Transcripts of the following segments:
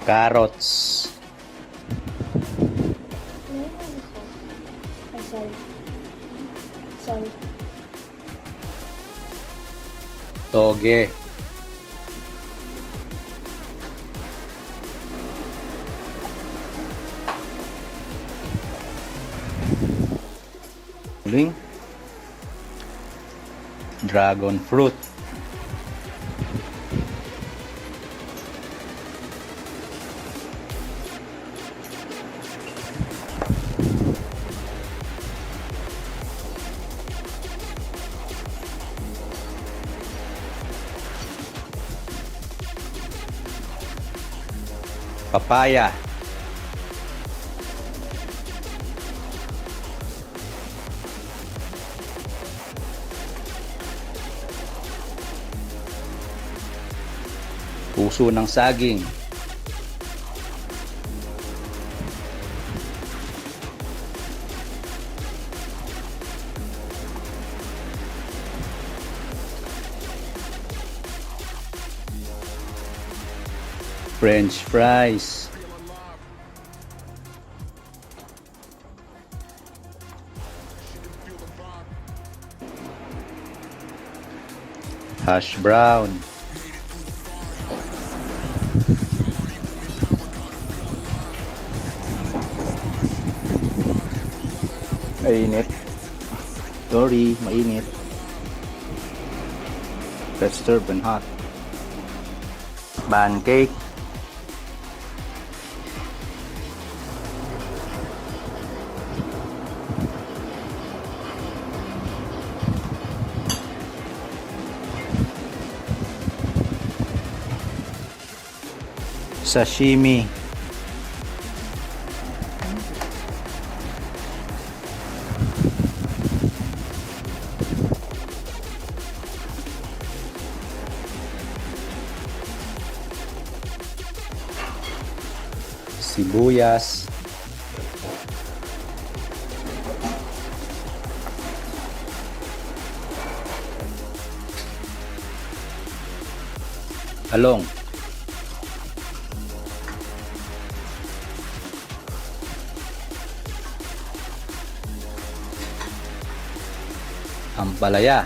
Carrots. Ay, sorry. Sorry. Toge. Huling. Dragon fruit. Papaya. Puso ng saging. French fries. Hash brown. Mainit. Sorry, mainit. Let's serve and hot. Pancake. Sashimi. Sibuyas. Talong. Ampalaya.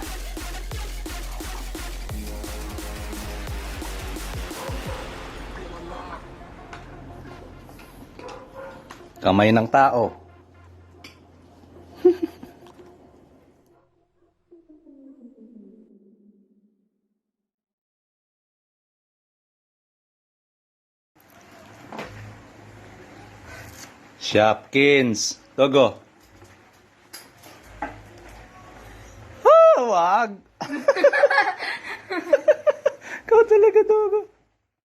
Kamay ng tao. Shopkins. Togo. Wag. Ikaw talaga, Togo.